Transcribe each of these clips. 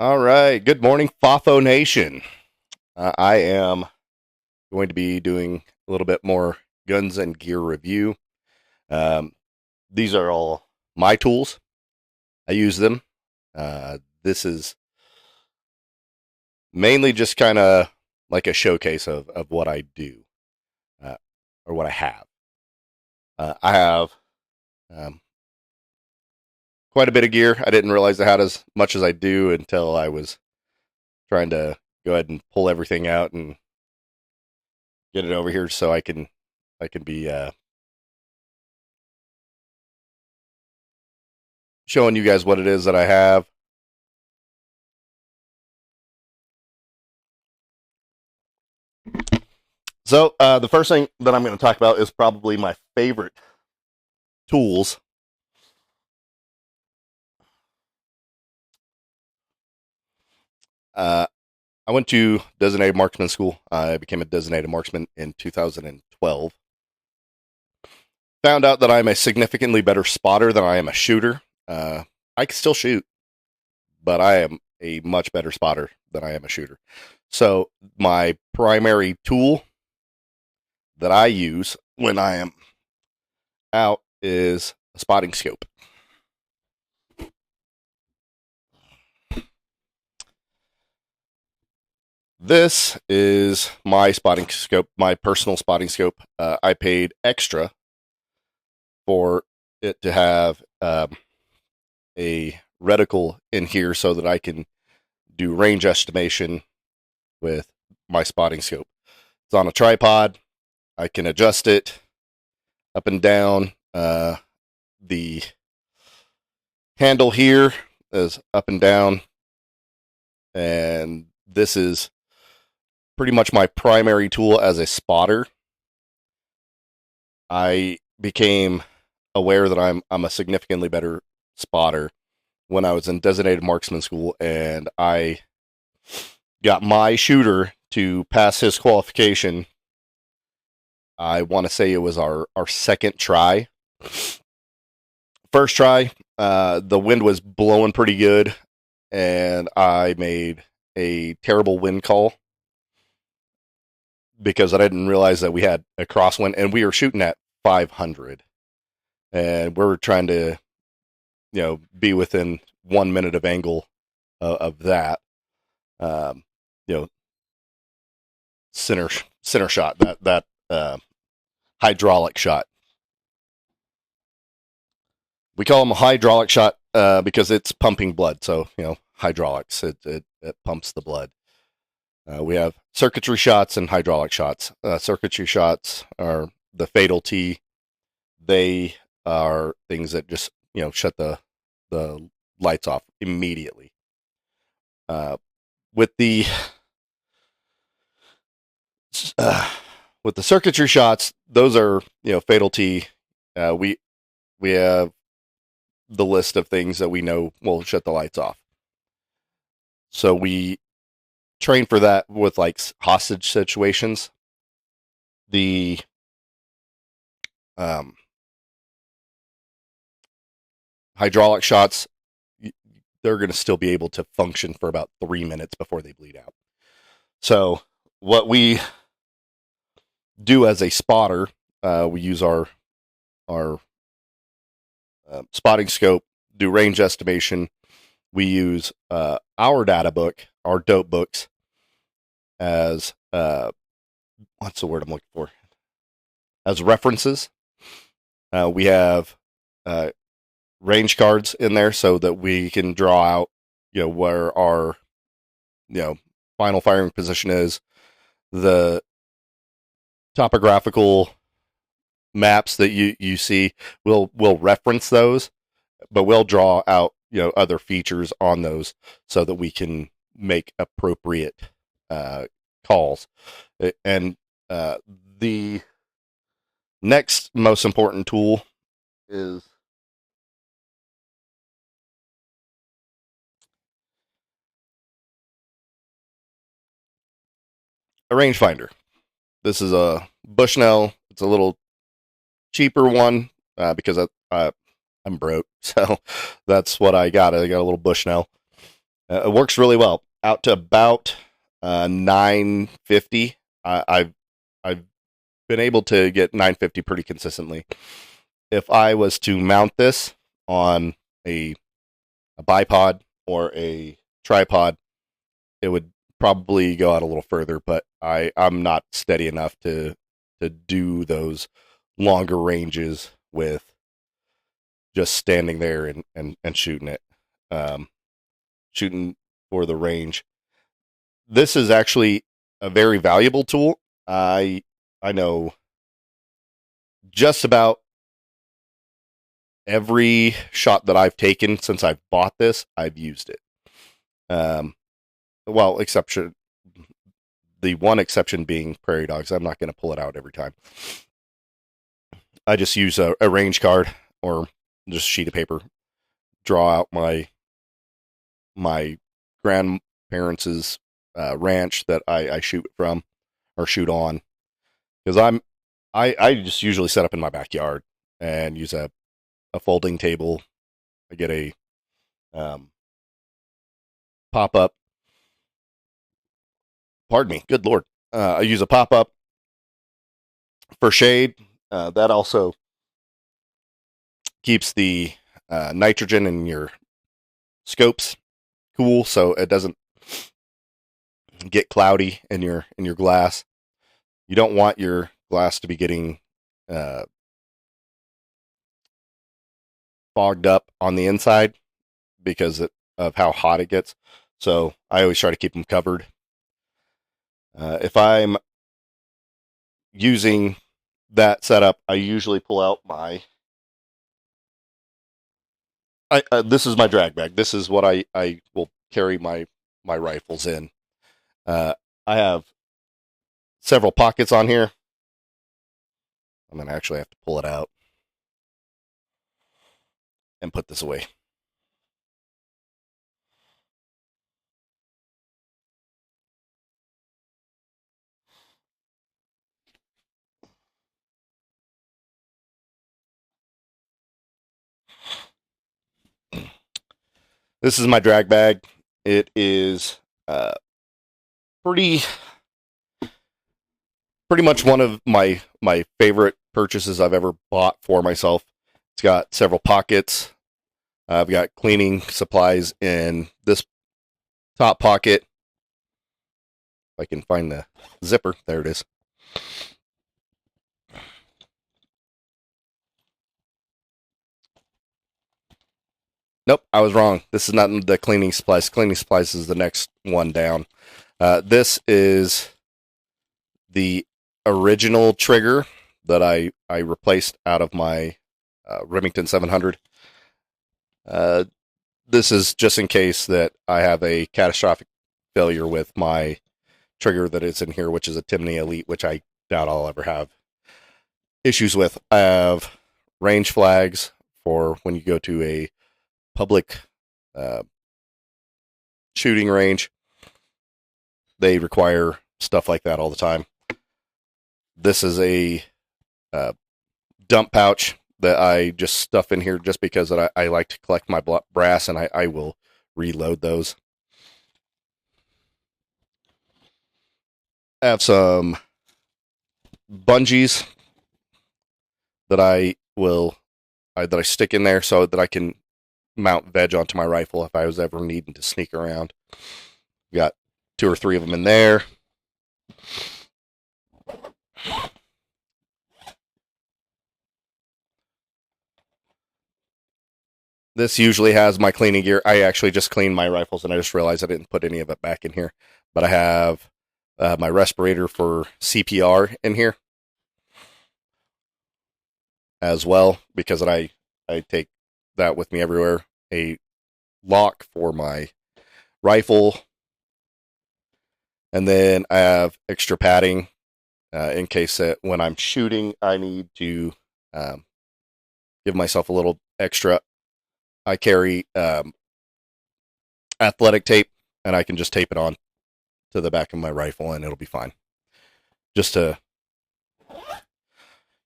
All right. Good morning, Fafo Nation. I am going to be doing a little bit more guns and gear review. Um, these are all my tools. I use them. This is mainly just kind of like a showcase of what I do uh, or what I have. I have um, quite a bit of gear. I didn't realize I had as much as I do until I was trying to go ahead and pull everything out and get it over here so I can be showing you guys what it is that I have. So the first thing that I'm going to talk about is probably my favorite tools. Uh, I went to designated marksman school. I became a designated marksman in 2012. Found out that I'm a significantly better spotter than I am a shooter. I can still shoot, but I am a much better spotter than I am a shooter. So my primary tool that I use when I am out is a spotting scope. This is my spotting scope, my personal spotting scope. I paid extra for it to have a reticle in here so that I can do range estimation with my spotting scope. It's on a tripod. I can adjust it up and down. The handle here is up and down, and this is pretty much my primary tool as a spotter. I became aware that I'm a significantly better spotter when I was in designated marksman school, and I got my shooter to pass his qualification. I want to say it was our second try. First try, the wind was blowing pretty good, and I made a terrible wind call because I didn't realize that we had a crosswind, and we were shooting at 500, and we're trying to be within 1 minute of angle of that. Um, you know, center shot, that hydraulic shot. We call them a hydraulic shot because it's pumping blood. So hydraulics, it pumps the blood. We have circuitry shots and hydraulic shots. Circuitry shots are the fatal T. They are things that just shut the lights off immediately. Uh, with the uh, with the circuitry shots, those are fatal T. We have the list of things that we know will shut the lights off. So we train for that with like hostage situations. The um, hydraulic shots, they're going to still be able to function for about 3 minutes before they bleed out. So what we do as a spotter, we use our spotting scope, do range estimation. We use our data book, our dope books, as what's the word I'm looking for? As references. We have range cards in there so that we can draw out, where our, final firing position is. The topographical maps that you see, we'll reference those, but we'll draw out other features on those so that we can make appropriate calls. And the next most important tool is a rangefinder. This is a Bushnell. It's a little cheaper one because I'm broke, so that's what I got. I got a little Bushnell. It works really well. Out to about 950. I've been able to get 950 pretty consistently. If I was to mount this on a bipod or a tripod, it would probably go out a little further, but I'm not steady enough to do those longer ranges with just standing there and shooting it. Shooting for the range. This is actually a very valuable tool. I know just about every shot that I've taken since I've bought this, I've used it. Well, exception, the one exception being prairie dogs. I'm not going to pull it out every time. I just use a range card or just a sheet of paper, draw out my grandparents' ranch that I shoot from or shoot on, because I just usually set up in my backyard and use a folding table. I get a pop up. Pardon me, good lord. I use a pop up for shade. That also keeps the nitrogen in your scopes cool, so it doesn't get cloudy in your glass. You don't want your glass to be getting fogged up on the inside because of how hot it gets. So I always try to keep them covered. If I'm using that setup, I usually pull out my. This is my drag bag. This is what I will carry my rifles in. I have several pockets on here. I'm gonna actually have to pull it out and put this away. This is my drag bag. It is pretty much one of my favorite purchases I've ever bought for myself. It's got several pockets. I've got cleaning supplies in this top pocket. If I can find the zipper, there it is. Nope, I was wrong. This is not the cleaning supplies. Cleaning supplies is the next one down. This is the original trigger that I replaced out of my Remington 700. This is just in case that I have a catastrophic failure with my trigger that is in here, which is a Timney Elite, which I doubt I'll ever have issues with. I have range flags for when you go to a public shooting range. They require stuff like that all the time. This is a dump pouch that I just stuff in here just because I like to collect my brass, and I will reload those. I have some bungees that I stick in there so that I can mount veg onto my rifle if I was ever needing to sneak around. Got 2 or 3 of them in there. This usually has my cleaning gear. I actually just cleaned my rifles and I just realized I didn't put any of it back in here. But I have my respirator for CPR in here as well, because I take that with me everywhere. A lock for my rifle. And then I have extra padding in case that when I'm shooting, I need to give myself a little extra. I carry athletic tape, and I can just tape it on to the back of my rifle, and it'll be fine. Just to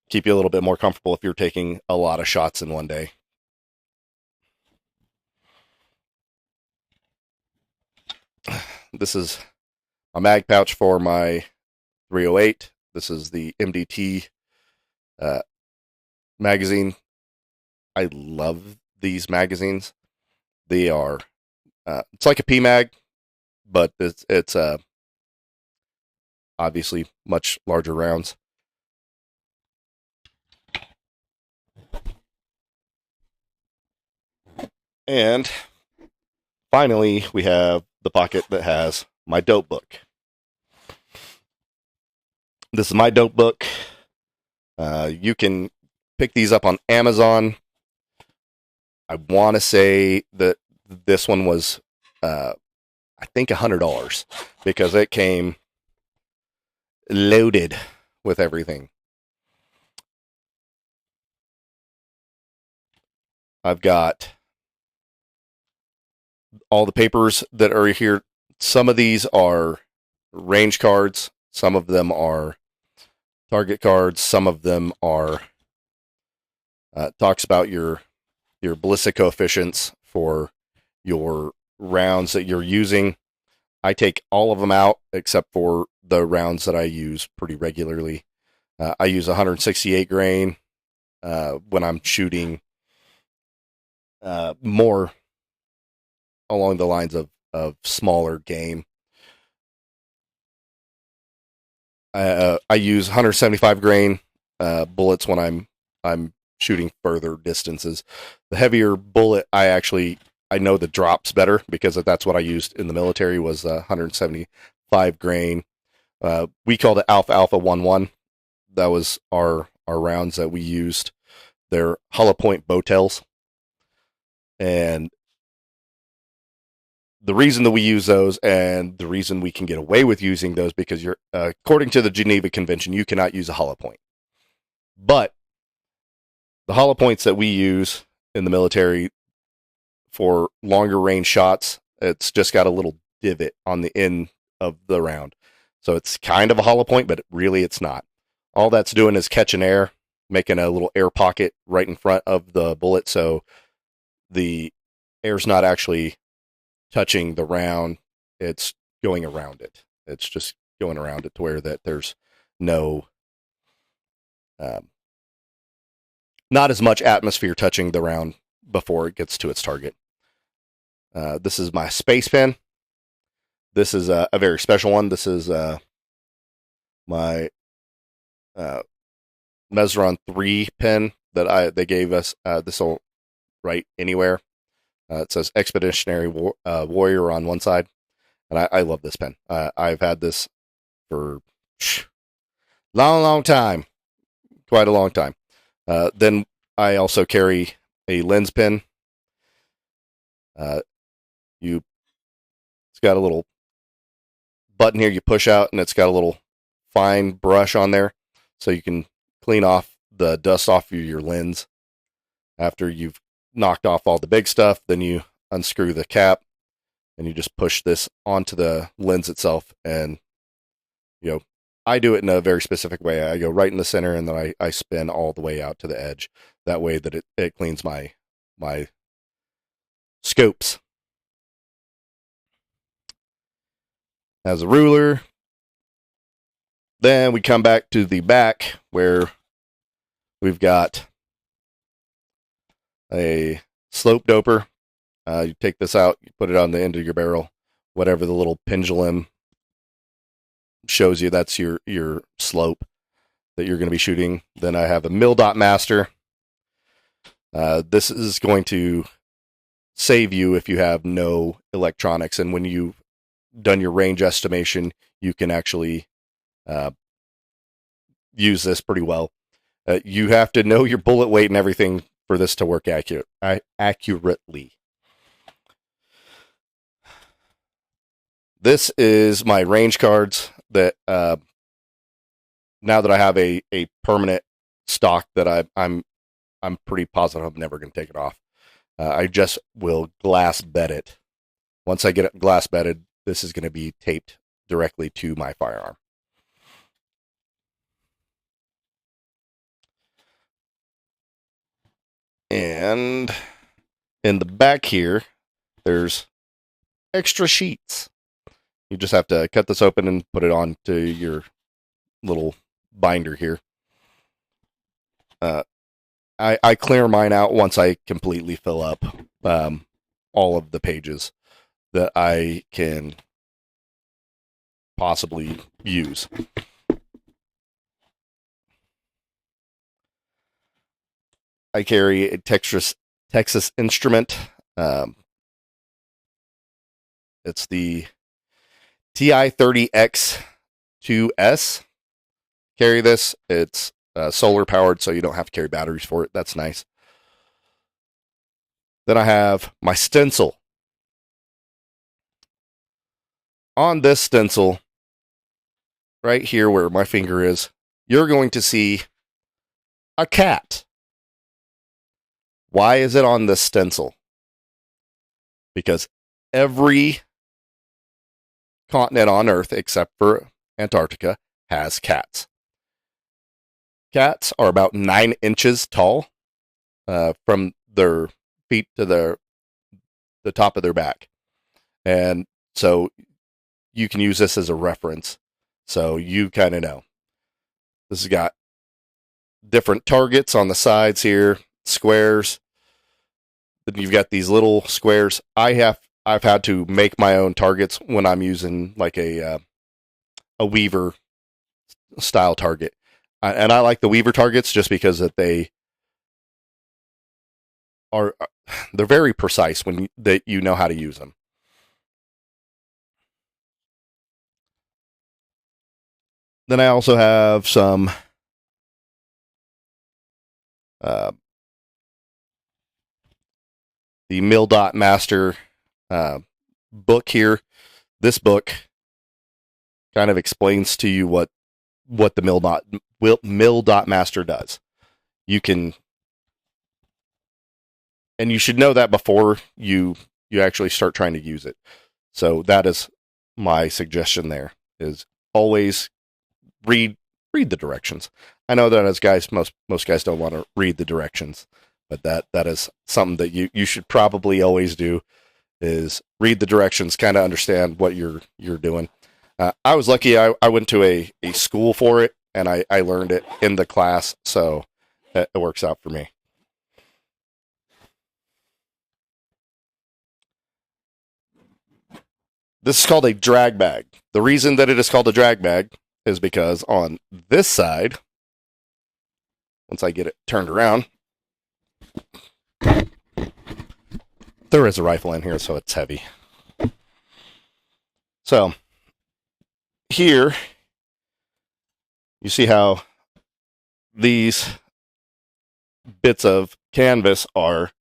keep you a little bit more comfortable if you're taking a lot of shots in one day. this is a mag pouch for my 308. This is the MDT magazine. I love these magazines. They are, it's like a PMag, but it's obviously much larger rounds. And finally, we have the pocket that has my dope book. This is my dope book. You can pick these up on Amazon. I want to say that this one was, I think, $100 because it came loaded with everything. I've got all the papers that are here. Some of these are range cards. Some of them are target cards. Some of them are talks about your ballistic coefficients for your rounds that you're using. I take all of them out except for the rounds that I use pretty regularly. I use 168 grain when I'm shooting more along the lines of smaller game. I use 175 grain bullets when I'm shooting further distances. The heavier bullet, I know the drops better because that's what I used in the military was 175 grain. We called it Alpha Alpha 11. That was our rounds that we used. They're hollow point bow tails. And the reason that we use those and the reason we can get away with using those because you're according to the Geneva Convention, you cannot use a hollow point. But the hollow points that we use in the military for longer range shots, it's just got a little divot on the end of the round. So it's kind of a hollow point, but really it's not. All that's doing is catching air, making a little air pocket right in front of the bullet so the air's not actually touching the round. It's going around it. It's just going around it to where that there's no not as much atmosphere touching the round before it gets to its target. This is my space pen. This is a very special one. This is my Mesron 3 pen that they gave us. This will write anywhere. It says Expeditionary Warrior on one side. And I love this pen. I've had this for long time. Quite a long time. Then I also carry a lens pen. It's got a little button here you push out, and it's got a little fine brush on there, so you can clean off the dust off of your lens. After you've knocked off all the big stuff, then you unscrew the cap, and you just push this onto the lens itself. And I do it in a very specific way. I go right in the center, and then I spin all the way out to the edge. That way that it cleans my scopes. Has a ruler. Then we come back to the back where we've got a slope doper. You take this out, you put it on the end of your barrel. Whatever the little pendulum shows you, that's your slope that you're going to be shooting. Then I have a mil dot master. This is going to save you if you have no electronics, and when you've done your range estimation, you can actually use this pretty well. You have to know your bullet weight and everything for this to work accurately. This is my range cards that now that I have a permanent stock that I'm pretty positive I'm never going to take it off. I just will glass bed it. Once I get it glass bedded, this is going to be taped directly to my firearm. And in the back here, there's extra sheets. You just have to cut this open and put it onto your little binder here. I clear mine out once I completely fill up all of the pages that I can possibly use. I carry a Texas Instrument. It's the TI-30X2S. Carry this. It's solar powered, so you don't have to carry batteries for it. That's nice. Then I have my stencil. On this stencil, right here where my finger is, you're going to see a cat. Why is it on this stencil? Because every continent on Earth, except for Antarctica, has cats. Cats are about 9 inches tall from their feet to the top of their back. And so you can use this as a reference. So you kind of know. This has got different targets on the sides here, squares. Then you've got these little squares. I've had to make my own targets when I'm using like a Weaver style target. And I like the Weaver targets just because that they're very precise when that you know how to use them. Then I also have some the Mill Dot Master book here. This book kind of explains to you what the Mill Dot Master does. You can, and you should know that before you actually start trying to use it. So that is my suggestion there, is always read the directions. I know that as guys, most guys don't want to read the directions, but that is something that you should probably always do, is read the directions, kind of understand what you're doing. I was lucky. I went to a school for it, and I learned it in the class, so it works out for me. This is called a drag bag. The reason that it is called a drag bag is because on this side, once I get it turned around, there is a rifle in here, so it's heavy. So here, you see how these bits of canvas are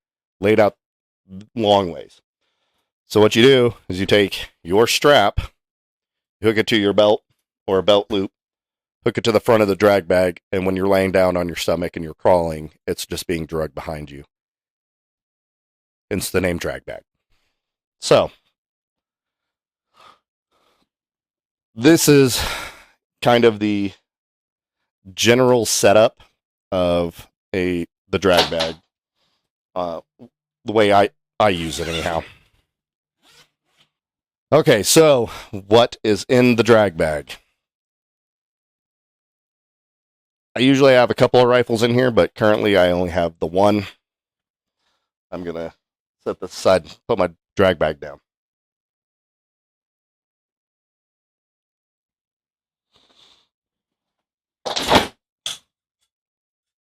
laid out long ways. So what you do is you take your strap, you hook it to your belt or a belt loop, hook it to the front of the drag bag, and when you're laying down on your stomach and you're crawling, it's just being dragged behind you. Hence the name drag bag. So this is kind of the general setup of the drag bag. The way I use it anyhow. Okay, so what is in the drag bag? I usually have a couple of rifles in here, but currently I only have the one. I'm going to set this aside and put my drag bag down.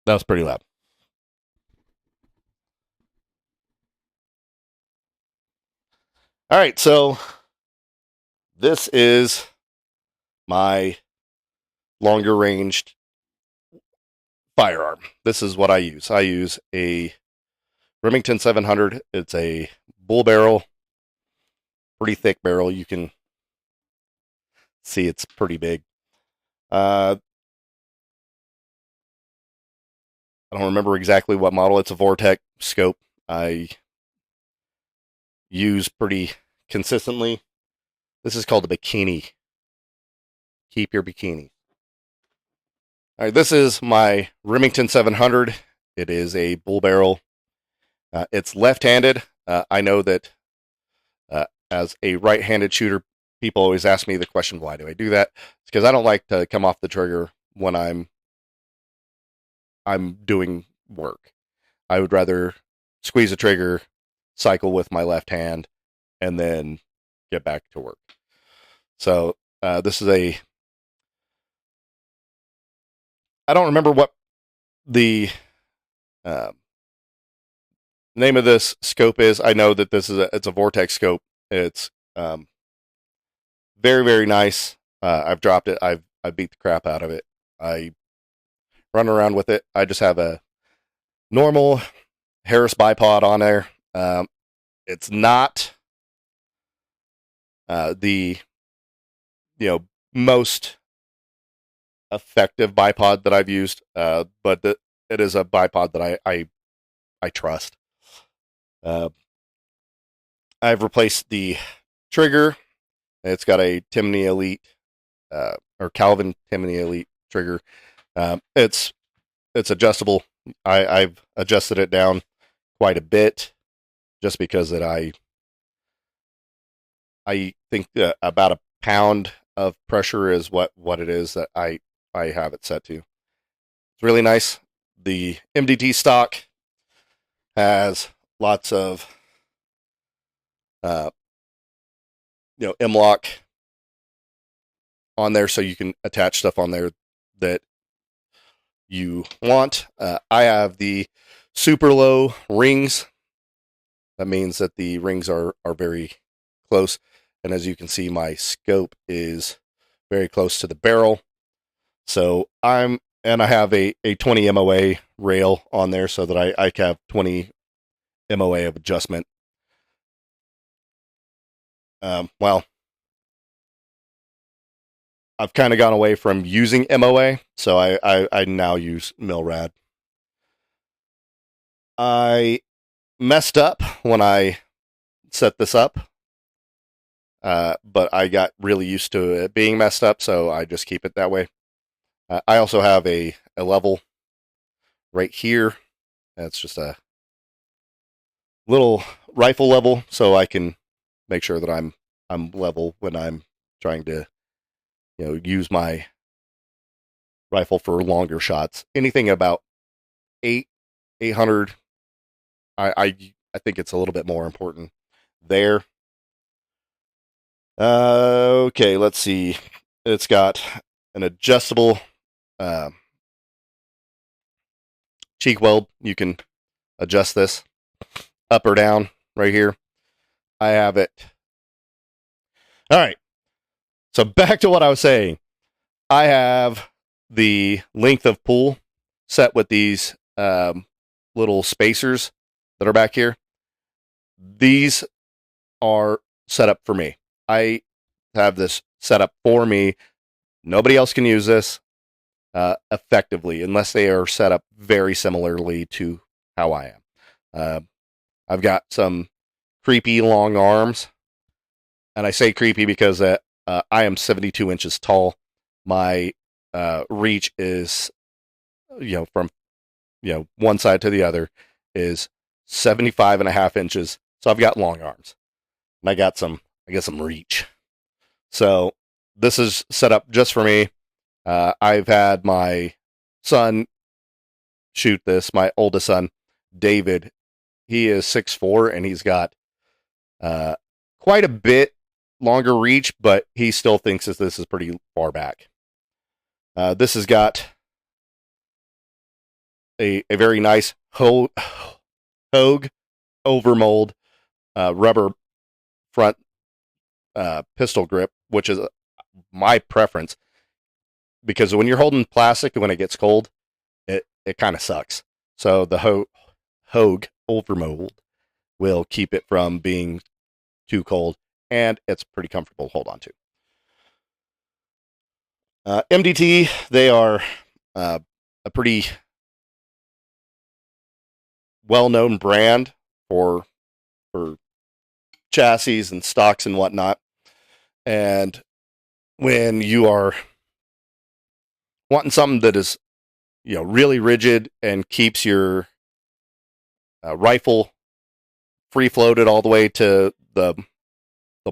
That was pretty loud. All right, so this is my longer ranged firearm. This is what I use. I use a Remington 700. It's a bull barrel, pretty thick barrel. You can see it's pretty big. I don't remember exactly what model. It's a Vortex scope. I use pretty consistently. This is called a bikini. Keep your bikini. All right, this is my Remington 700. It is a bull barrel. It's left-handed. I know that as a right-handed shooter, people always ask me the question, why do I do that? It's because I don't like to come off the trigger when I'm doing work. I would rather squeeze the trigger, cycle with my left hand, and then get back to work. So this is I don't remember what the uh, name of this scope is. I know that it's a vortex scope. It's very, very nice. I've dropped it. I beat the crap out of it. I run around with it. I just have a normal Harris bipod on there. It's not the most effective bipod that I've used, but it is a bipod that I trust. I've replaced the trigger. It's got a Timney Elite or Calvin Timney Elite trigger. It's adjustable. I've adjusted it down quite a bit, just because that I think about a pound of pressure is what it is that I have it set to. It's really nice. The MDT stock has lots of M-lock on there, so you can attach stuff on there that you want. I have the super low rings. That means that the rings are very close, and as you can see, my scope is very close to the barrel. So I have a 20 MOA rail on there, so that I can have 20 MOA of adjustment. Well, I've kind of gone away from using MOA, so I now use Milrad. I messed up when I set this up, but I got really used to it being messed up, so I just keep it that way. I also have a level right here. It's just a little rifle level, so I can make sure that I'm level when I'm trying to use my rifle for longer shots. Anything about 800, I think it's a little bit more important there. Okay, let's see. It's got an adjustable cheek weld. You can adjust this up or down right here. I have it. All right. So back to what I was saying. I have the length of pull set with these little spacers that are back here. These are set up for me. I have this set up for me. Nobody else can use this effectively unless they are set up very similarly to how I am. I've got some creepy long arms, and I say creepy because I am 72 inches tall. My reach is, from one side to the other is 75 and a half inches. So I've got long arms, and I got some reach. So this is set up just for me. I've had my son shoot this, my oldest son, David. He is 6'4", and he's got quite a bit longer reach, but he still thinks that this is pretty far back. This has got a very nice Hogue overmold rubber front pistol grip, which is my preference, because when you're holding plastic, when it gets cold, it kind of sucks. So the Hogue overmold will keep it from being too cold, and it's pretty comfortable to hold on to. MDT, they are a pretty well-known brand for chassis and stocks and whatnot. And when you are wanting something that is, really rigid and keeps your rifle free floated all the way to the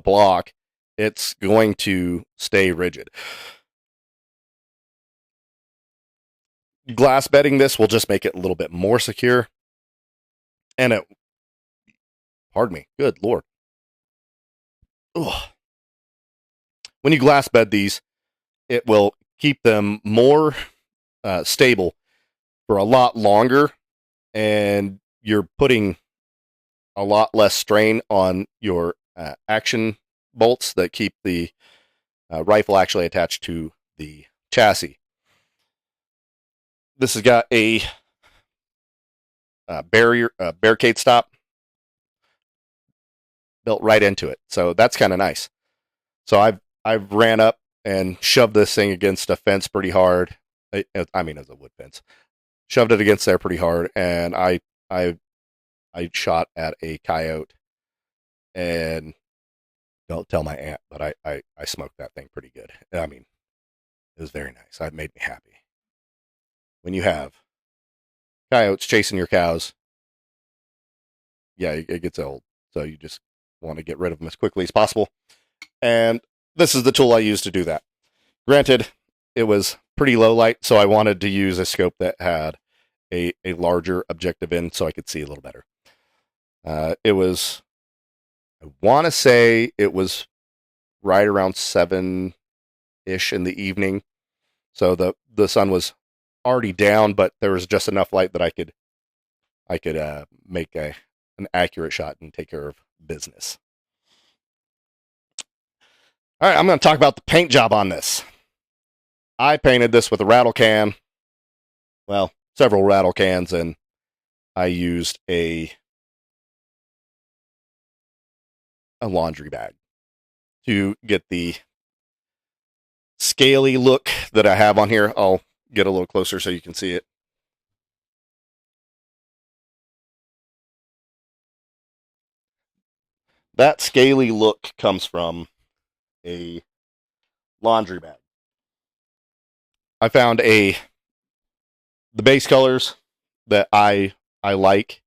block, it's going to stay rigid. Glass bedding this will just make it a little bit more secure. And it, pardon me, good Lord. Ugh. When you glass bed these, it will keep them more stable for a lot longer, and you're putting a lot less strain on your action bolts that keep the rifle actually attached to the chassis. This has got a barricade stop built right into it, so that's kind of nice. So I've ran up and shoved this thing against a fence pretty hard. I mean, as a wood fence, shoved it against there pretty hard, and I shot at a coyote, and don't tell my aunt, but I smoked that thing pretty good. I mean, it was very nice. It made me happy. When you have coyotes chasing your cows, yeah, it gets old. So you just want to get rid of them as quickly as possible. And this is the tool I used to do that. Granted, it was pretty low light, so I wanted to use a scope that had a larger objective in so I could see a little better. It was, I want to say it was right around 7-ish in the evening. So the sun was already down, but there was just enough light that I could make an accurate shot and take care of business. All right, I'm going to talk about the paint job on this. I painted this with a rattle can. Well, several rattle cans, and I used a laundry bag to get the scaly look that I have on here. I'll get a little closer so you can see it. That scaly look comes from a laundry bag. I found the base colors that I like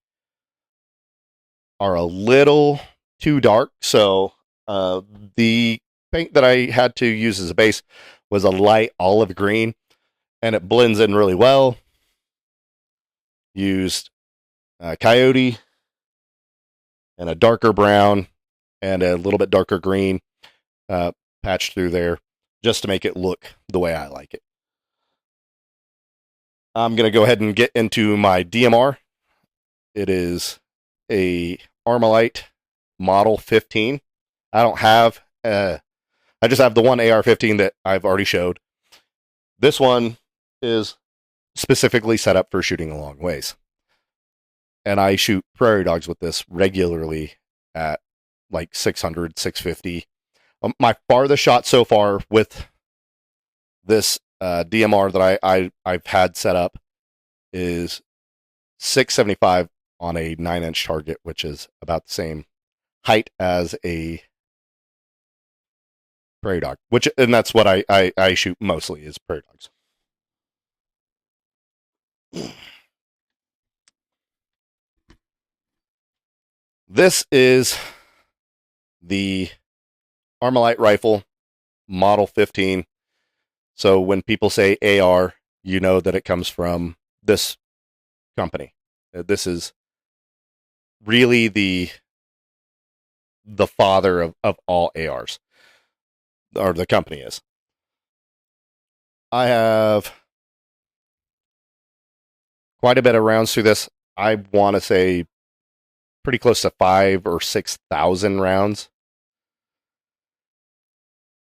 are a little too dark, so the paint that I had to use as a base was a light olive green, and it blends in really well. Used coyote and a darker brown and a little bit darker green patched through there just to make it look the way I like it. I'm going to go ahead and get into my DMR. It is a Armalite Model 15. I don't have, I just have the one AR-15 that I've already showed. This one is specifically set up for shooting a long ways. And I shoot prairie dogs with this regularly at like 600, 650. My farthest shot so far with this DMR that I've had set up is 675 on a 9-inch target, which is about the same height as a prairie dog, and that's what I shoot mostly is prairie dogs. This is the Armalite rifle Model 15. So when people say AR, you know that it comes from this company. This is really the father of all ARs, or the company is. I have quite a bit of rounds through this. I want to say pretty close to 5,000 or 6,000 rounds.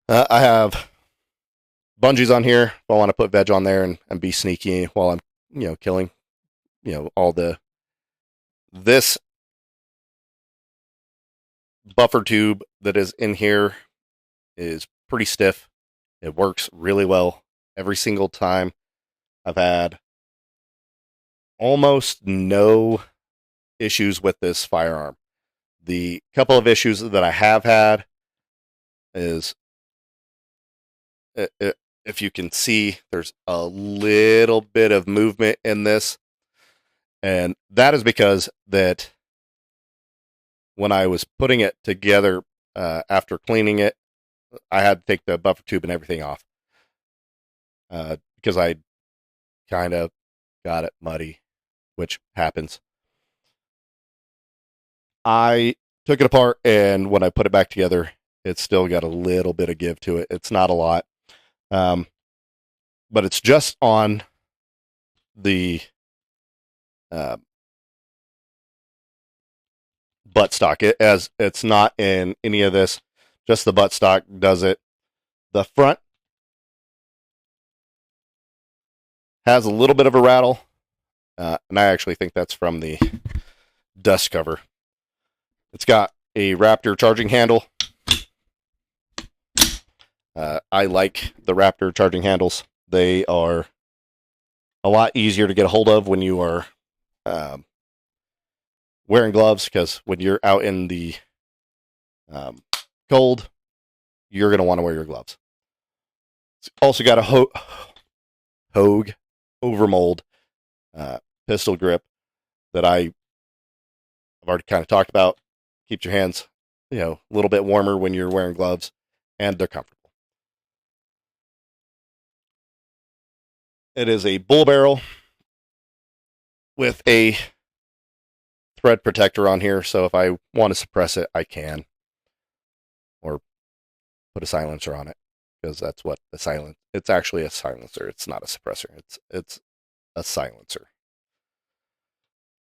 I have bungees on here if I want to put veg on there and be sneaky while I'm killing all this buffer tube that is in here is pretty stiff. It works really well every single time. I've had almost no issues with this firearm. The couple of issues that I have had is, if you can see, there's a little bit of movement in this, and that is because that when I was putting it together after cleaning it, I had to take the buffer tube and everything off because I kind of got it muddy, which happens. I took it apart, and when I put it back together, it's still got a little bit of give to it. It's not a lot, um, but it's just on the uh, buttstock. It's not in any of this. Just the buttstock does it. The front has a little bit of a rattle, and I actually think that's from the dust cover. It's got a Raptor charging handle. I like the Raptor charging handles. They are a lot easier to get a hold of when you are wearing gloves, because when you're out in the cold, you're going to want to wear your gloves. It's also got a Hogue overmold pistol grip that I've already kind of talked about. Keeps your hands, a little bit warmer when you're wearing gloves, and they're comfortable. It is a bull barrel with a thread protector on here, so if I want to suppress it, I can, or put a silencer on it, because that's what it's actually a silencer. It's not a suppressor. It's a silencer.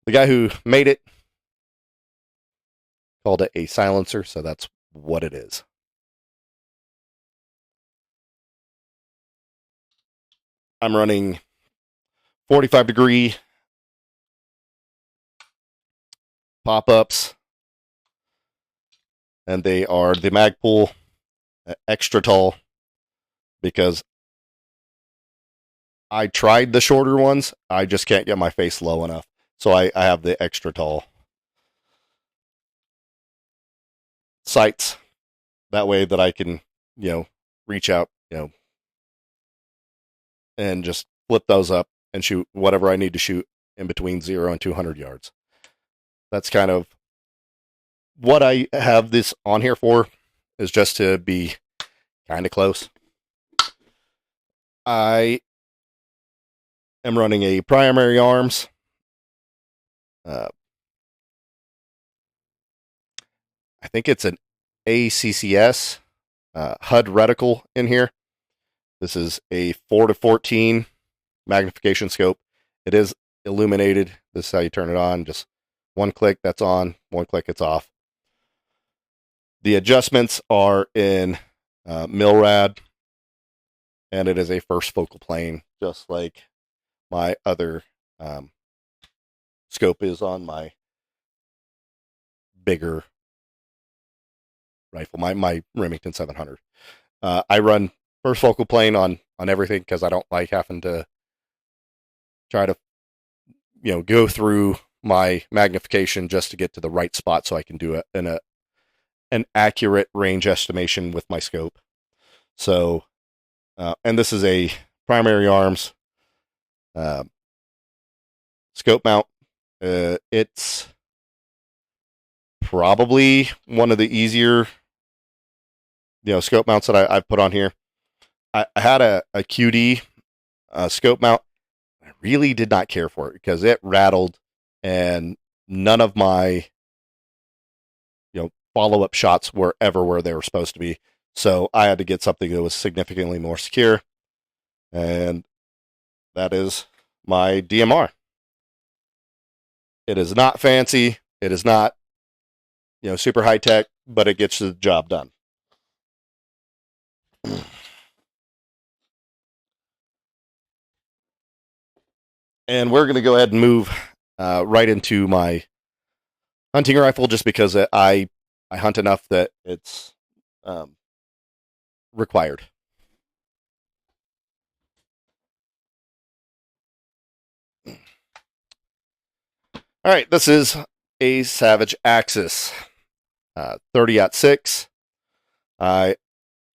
The guy who made it called it a silencer, so that's what it is. I'm running 45-degree pop-ups, and they are the Magpul extra tall, because I tried the shorter ones. I just can't get my face low enough, so I have the extra tall sights. That way that I can, reach out, and just flip those up and shoot whatever I need to shoot in between 0 and 200 yards. That's kind of what I have this on here for, is just to be kind of close. I am running a primary arms. I think it's an ACCS HUD reticle in here. This is a 4-14 magnification scope. It is illuminated. This is how you turn it on. Just one click, that's on. One click, it's off. The adjustments are in Milrad, and it is a first focal plane, just like my other scope is on my bigger rifle, my Remington 700. I run first focal plane on everything, because I don't like having to try to go through my magnification just to get to the right spot, so I can do it in an accurate range estimation with my scope. So, and this is a primary arms scope mount. It's probably one of the easier scope mounts that I've put on here. I had a QD scope mount. I really did not care for it, because it rattled, and none of my follow-up shots were ever where they were supposed to be. So I had to get something that was significantly more secure, and that is my DMR. It is not fancy. It is not super high tech, but it gets the job done. And we're going to go ahead and move right into my hunting rifle, just because I hunt enough that it's required. All right, this is a Savage Axis 30-06. I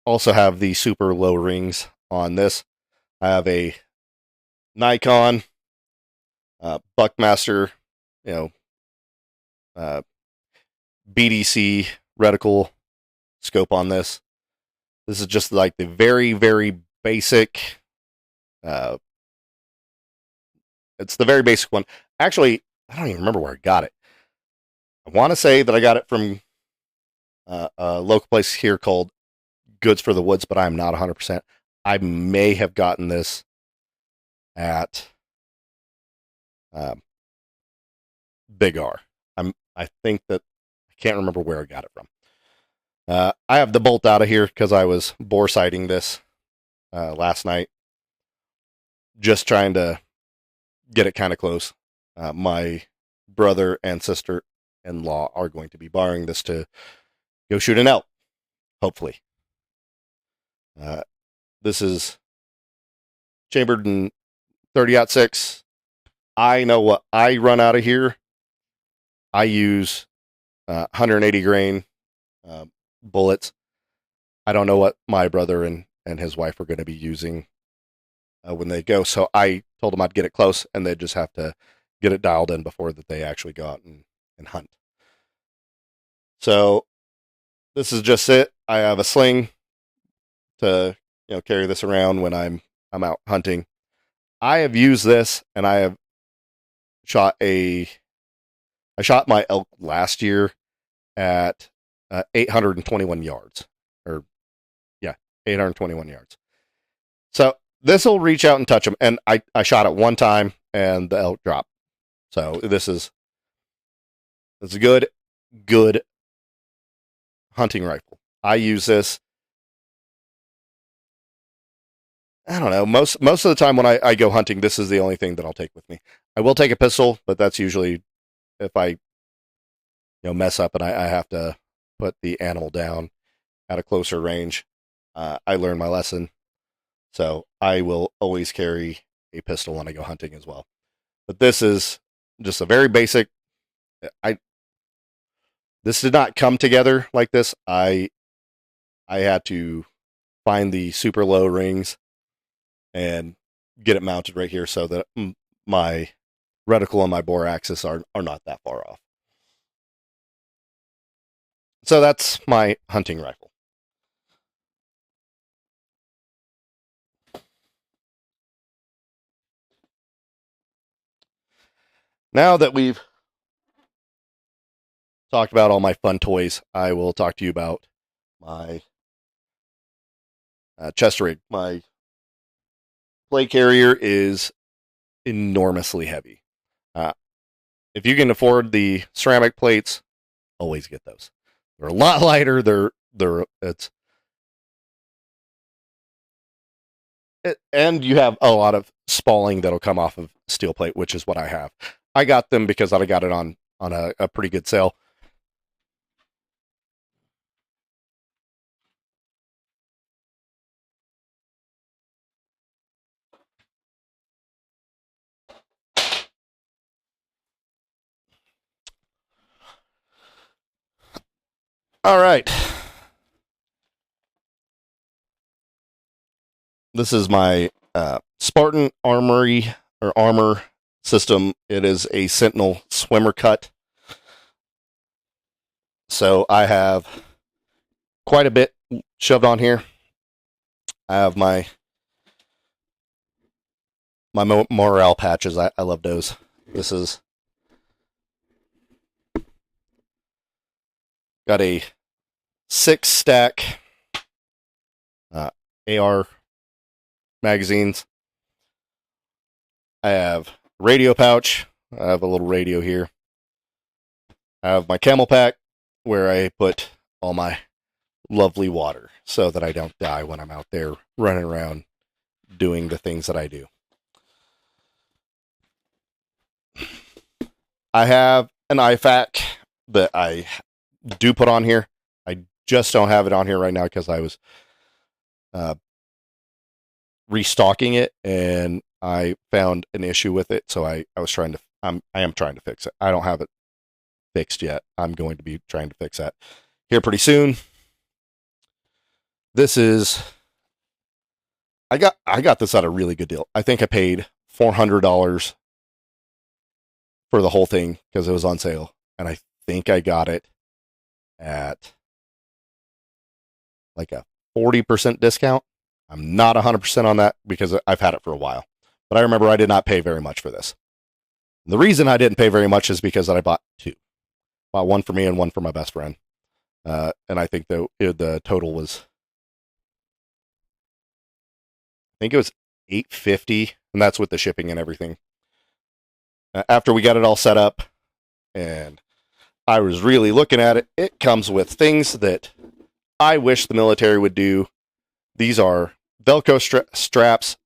also have the super low rings on this. I have a Nikon Buckmaster, BDC reticle scope on this. This is just like the very, very basic. Uh, it's the very basic one. Actually, I don't even remember where I got it. I want to say that I got it from a local place here called Goods for the Woods, but I'm not 100%. I may have gotten this at Big R. I think that I can't remember where I got it from. I have the bolt out of here because I was bore sighting this last night, just trying to get it kind of close. My brother and sister-in-law are going to be borrowing this to go shoot an elk, hopefully. This is chambered in 30-06. I know what I run out of here. I use 180 grain bullets. I don't know what my brother and his wife are going to be using when they go. So I told them I'd get it close, and they'd just have to get it dialed in before that they actually go out and hunt. So this is just it. I have a sling to carry this around when I'm out hunting. I have used this, and I have shot my elk last year at 821 yards, or 821 yards. So this will reach out and touch them. And I shot it one time, and the elk dropped. So this is a good hunting rifle. I use this. I don't know. Most of the time when I go hunting, this is the only thing that I'll take with me. I will take a pistol, but that's usually if I mess up and I have to put the animal down at a closer range. I learned my lesson, so I will always carry a pistol when I go hunting as well. But this is just a very basic. This did not come together like this. I had to find the super low rings and get it mounted right here so that my reticle and my bore axis are not that far off. So that's my hunting rifle. Now that we've talked about all my fun toys, I will talk to you about my chest rig. My play carrier is enormously heavy. If you can afford the ceramic plates, always get those. They're a lot lighter. And you have a lot of spalling that'll come off of steel plate, which is what I have. I got them because I got it on a pretty good sale. All right. This is my Spartan armor system. It is a Sentinel swimmer cut. So I have quite a bit shoved on here. I have my morale patches. I love those. This is got a 6-stack AR magazines. I have radio pouch. I have a little radio here. I have my camel pack where I put all my lovely water so that I don't die when I'm out there running around doing the things that I do. I have an IFAK that I do put on here. I just don't have it on here right now because I was restocking it and I found an issue with it, so I am trying to fix it. I don't have it fixed yet. I'm going to be trying to fix that here pretty soon. This is I got this at a really good deal. I think I paid $400 for the whole thing because it was on sale, and I think I got it at like a 40% discount. I'm not 100% on that because I've had it for a while. But I remember I did not pay very much for this. The reason I didn't pay very much is because I bought two. Bought one for me and one for my best friend. And I think the total was, I think it was $850, and that's with the shipping and everything. After we got it all set up, and I was really looking at it, it comes with things that I wish the military would do. These are Velcro straps.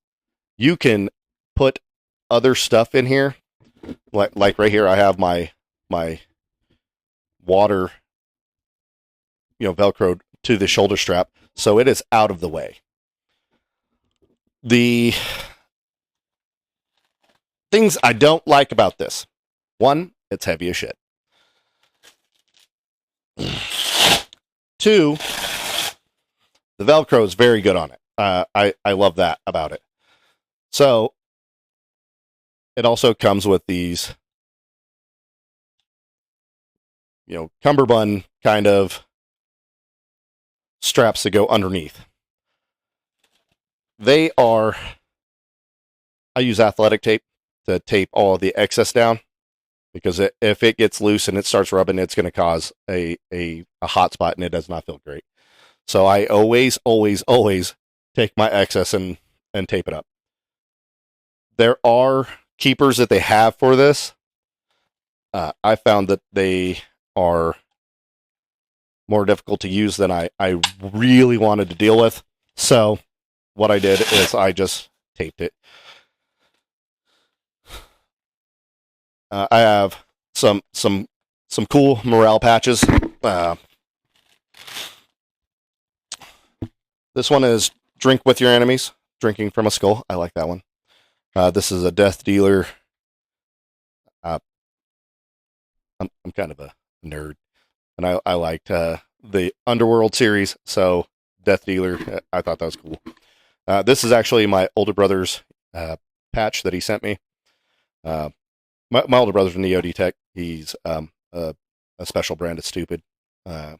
You can put other stuff in here, like right here. I have my water, Velcroed to the shoulder strap, so it is out of the way. The things I don't like about this: one, it's heavy as shit. Two, the Velcro is very good on it. I love that about it. So it also comes with these, cummerbund kind of straps that go underneath. I use athletic tape to tape all of the excess down, because if it gets loose and it starts rubbing, it's going to cause a hot spot, and it does not feel great. So I always take my excess and tape it up. There are keepers that they have for this. I found that they are more difficult to use than I really wanted to deal with. So what I did is I just taped it. I have some cool morale patches. This one is Drink with Your Enemies, drinking from a skull. I like that one. This is a Death Dealer. I'm kind of a nerd, and I liked the Underworld series, so Death Dealer, I thought that was cool. This is actually my older brother's patch that he sent me. My older brother's from the OD Tech. He's a special brand of stupid. I'm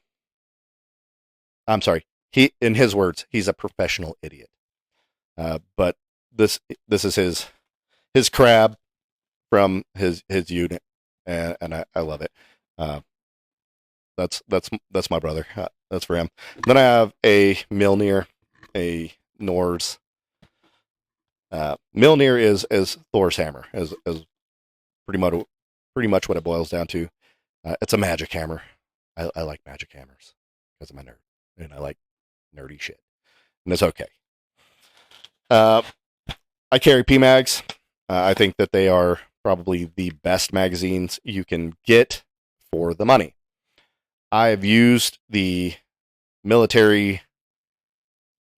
sorry. In his words, he's a professional idiot. But this is his crab from his unit, and I love it. That's my brother. That's for him. Then I have a Mjolnir, a Norse. Mjolnir is Thor's hammer, as pretty much what it boils down to. It's a magic hammer. I like magic hammers because I'm a nerd, and I like nerdy shit, and it's okay. I carry PMags. I think that they are probably the best magazines you can get for the money. I've used the military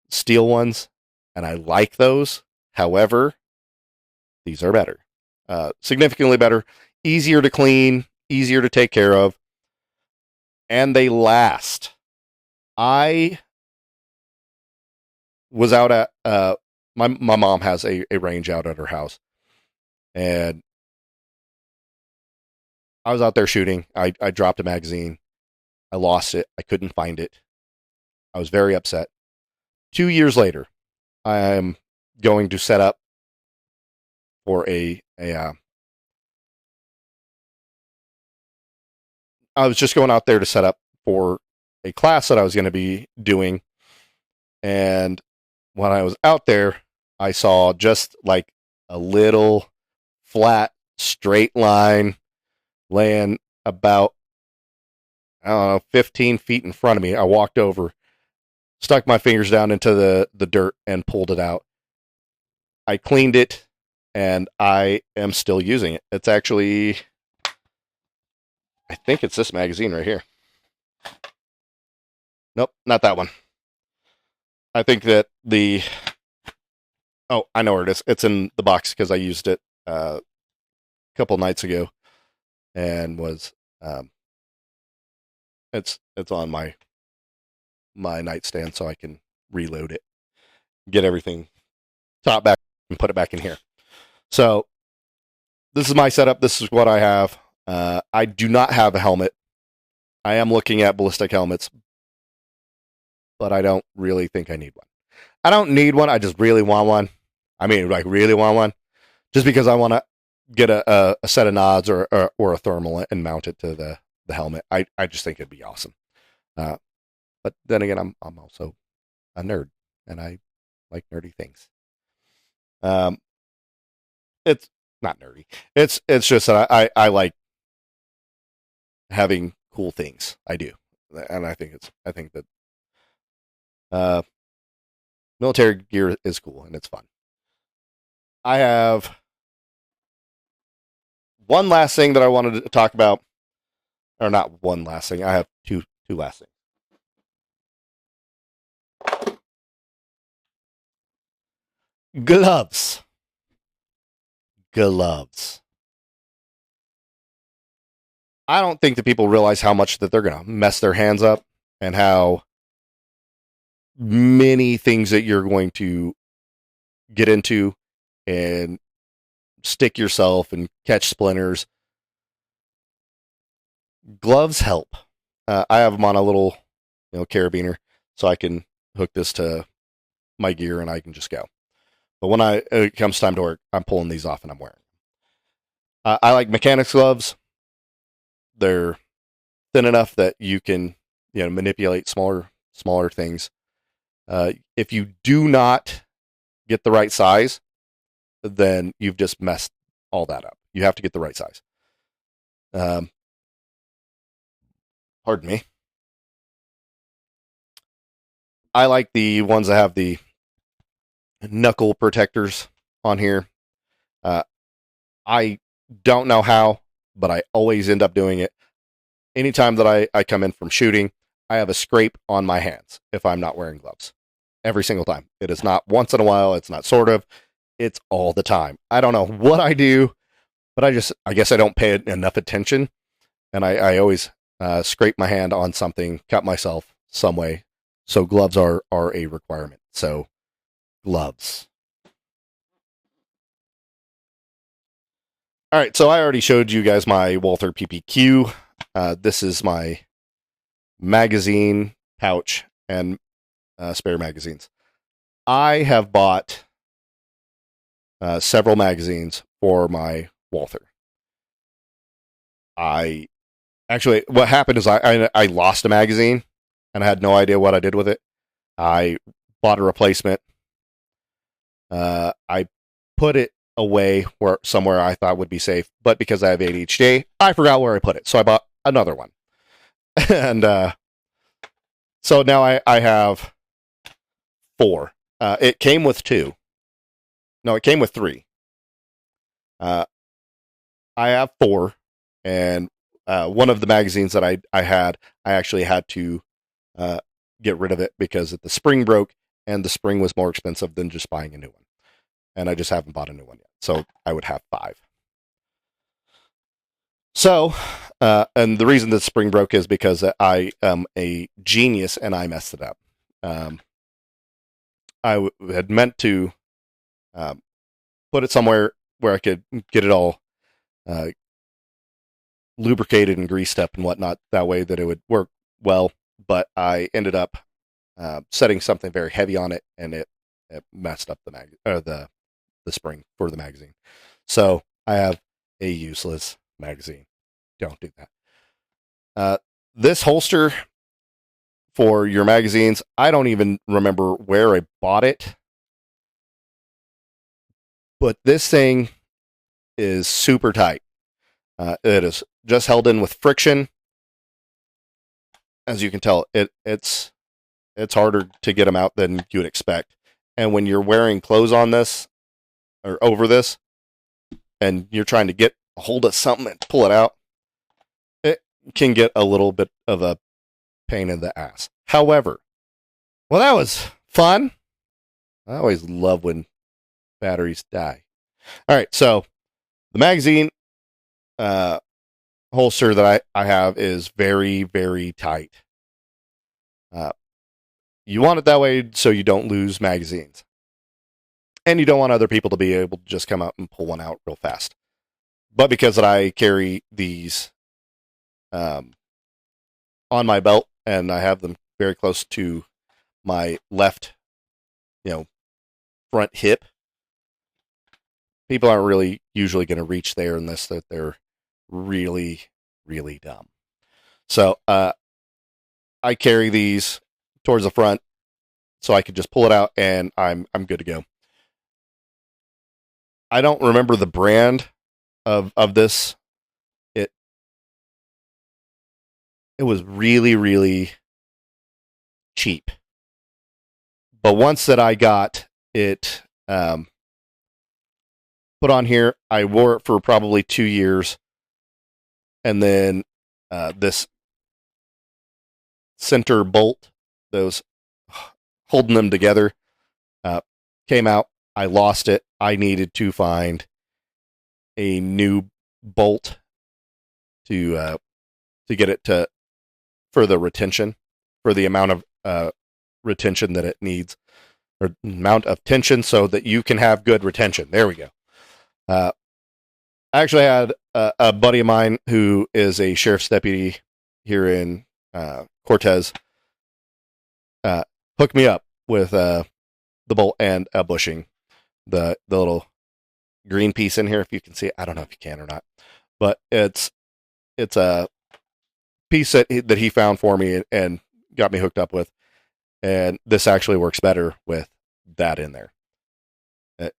steel ones, and I like those. However, these are better. Significantly better. Easier to clean, easier to take care of, and they last. I was out at my mom has a range out at her house, and I was out there shooting. I dropped a magazine. I lost it. I couldn't find it. I was very upset. 2 years later, I am going to set up for I was just going out there to set up for a class that I was going to be doing, and when I was out there, I saw just like a little flat, straight line laying about, I don't know, 15 feet in front of me. I walked over, stuck my fingers down into the dirt, and pulled it out. I cleaned it, and I am still using it. It's actually, I think it's this magazine right here. Nope, not that one. I think that oh, I know where it is. It's in the box because I used it a couple nights ago, and was it's on my nightstand, so I can reload it, get everything top back, and put it back in here. So this is my setup. This is what I have. I do not have a helmet. I am looking at ballistic helmets, but I don't really think I need one. I don't need one. I just really want one. I mean, like, really want one. Just because I want to get a set of nods or a thermal and mount it to the helmet. I just think it'd be awesome. But then again, I'm also a nerd, and I like nerdy things. It's not nerdy. It's just that I like having cool things. I do, and I think that military gear is cool and it's fun. I have one last thing that I wanted to talk about, or not one last thing. I have two last things. Gloves. I don't think that people realize how much that they're going to mess their hands up and how many things that you're going to get into and stick yourself and catch splinters. Gloves help. I have them on a little, carabiner, so I can hook this to my gear and I can just go. But when it comes time to work, I'm pulling these off and I'm wearing. I like mechanics gloves. They're thin enough that you can, manipulate smaller things. If you do not get the right size, then you've just messed all that up. You have to get the right size. Pardon me. I like the ones that have the knuckle protectors on here. I don't know how, but I always end up doing it. Anytime that I come in from shooting, I have a scrape on my hands if I'm not wearing gloves. Every single time. It is not once in a while. It's not sort of. It's all the time. I don't know what I do, but I guess I don't pay enough attention. And I always scrape my hand on something, cut myself some way. So gloves are a requirement. So gloves. All right, so I already showed you guys my Walther PPQ. This is my magazine pouch and spare magazines. I have bought several magazines for my Walther. What happened is I lost a magazine and I had no idea what I did with it. I bought a replacement. I put it away somewhere I thought would be safe, but because I have ADHD, I forgot where I put it, so I bought another one. And so now I have 4. It came with 2. No, it came with 3. I have 4, and one of the magazines that I had, I actually had to get rid of it because the spring broke, and the spring was more expensive than just buying a new one. And I just haven't bought a new one yet. So I would have 5. So, and the reason that spring broke is because I am a genius and I messed it up. I had meant to put it somewhere where I could get it all lubricated and greased up and whatnot. That way that it would work well. But I ended up setting something very heavy on it, and it messed up the spring for the magazine. So I have a useless magazine. Don't do that. This holster for your magazines, I don't even remember where I bought it, but this thing is super tight. It is just held in with friction. As you can tell, it's harder to get them out than you would expect. And when you're wearing clothes on this, or over this, and you're trying to get a hold of something and pull it out, it can get a little bit of a pain in the ass. However, well, that was fun. I always love when batteries die. All right, so the magazine holster that I have is very, very tight. You want it that way so you don't lose magazines. And you don't want other people to be able to just come out and pull one out real fast. But because I carry these on my belt and I have them very close to my left, front hip. People aren't really usually going to reach there unless that they're really, really dumb. So I carry these towards the front so I could just pull it out and I'm good to go. I don't remember the brand of this. It was really, really cheap. But once that I got it put on here, I wore it for probably 2 years. And then this center bolt, those holding them together, came out. I lost it. I needed to find a new bolt to get it to for the retention, for the amount of retention that it needs, or amount of tension, so that you can have good retention. There we go. I actually had a buddy of mine who is a sheriff's deputy here in Cortez hook me up with the bolt and a bushing, the little green piece in here. If you can see it, I don't know if you can or not, but it's a piece that he found for me and got me hooked up with, and this actually works better with that in there.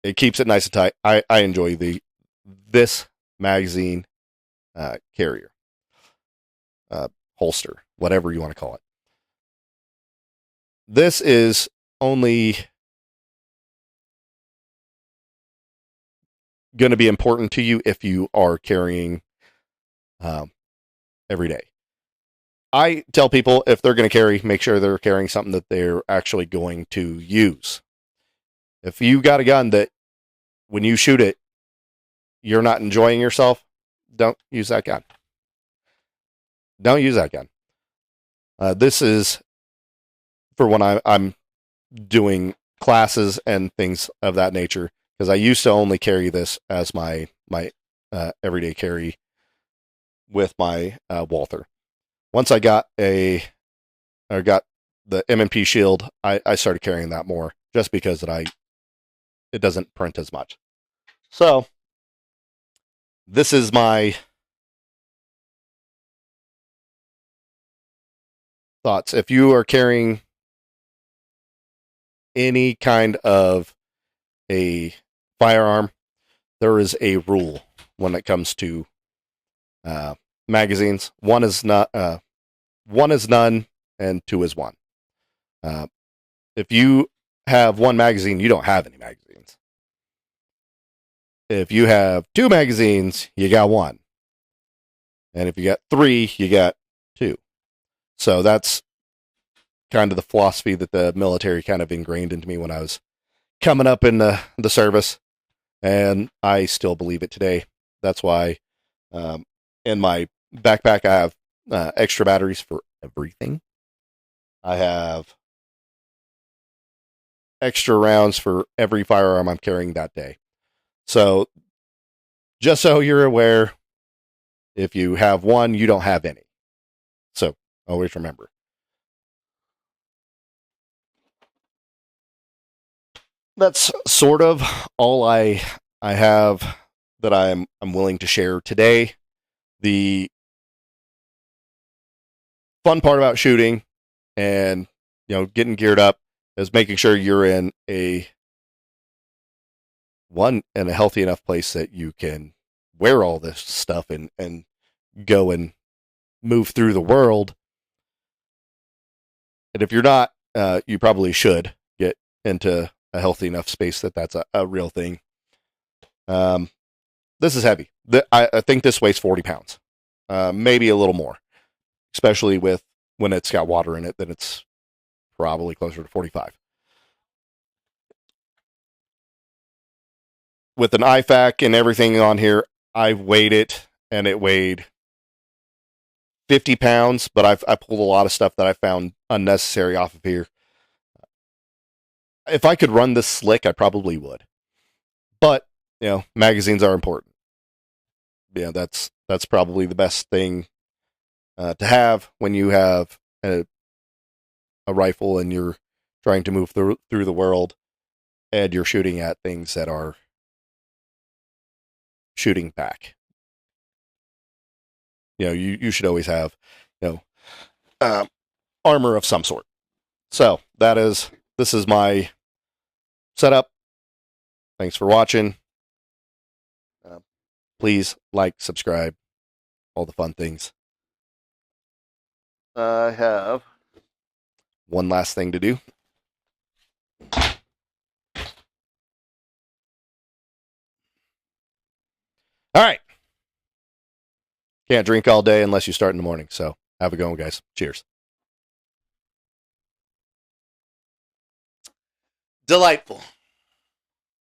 It keeps it nice and tight. I enjoy this magazine carrier, holster, whatever you want to call it. This is only going to be important to you if you are carrying every day. I tell people if they're going to carry, make sure they're carrying something that they're actually going to use. If you got a gun that when you shoot it, you're not enjoying yourself, don't use that gun. Don't use that gun. This is for when I'm doing classes and things of that nature, because I used to only carry this as my everyday carry with my Walther. Once I got the M&P shield, I started carrying that more, just because it doesn't print as much. So this is my thoughts. If you are carrying any kind of a firearm, there is a rule when it comes to magazines. One is none, and 2 is 1. If you have 1 magazine, you don't have any magazines. If you have 2 magazines, you got 1. And if you got 3, you got 2. So that's kind of the philosophy that the military kind of ingrained into me when I was coming up in the service. And I still believe it today. That's why in my backpack I have extra batteries for everything. I have extra rounds for every firearm I'm carrying that day. So just so you're aware, if you have 1, you don't have any. So always remember. That's sort of all I have that I'm willing to share today. The fun part about shooting and getting geared up is making sure you're in a healthy enough place that you can wear all this stuff and go and move through the world. And if you're not, you probably should get into a healthy enough space that's a real thing. This is heavy. I think this weighs 40 pounds, maybe a little more, especially when it's got water in it, then it's probably closer to 45. With an IFAK and everything on here, I've weighed it, and it weighed 50 pounds, but I pulled a lot of stuff that I found unnecessary off of here. If I could run this slick, I probably would. But, magazines are important. That's probably the best thing to have when you have a rifle and you're trying to move through the world, and you're shooting at things that are shooting back. You should always have, armor of some sort. So this is my setup. Thanks for watching. Please like, subscribe, all the fun things. I have one last thing to do. All right. Can't drink all day unless you start in the morning. So have a good one, guys. Cheers. Delightful.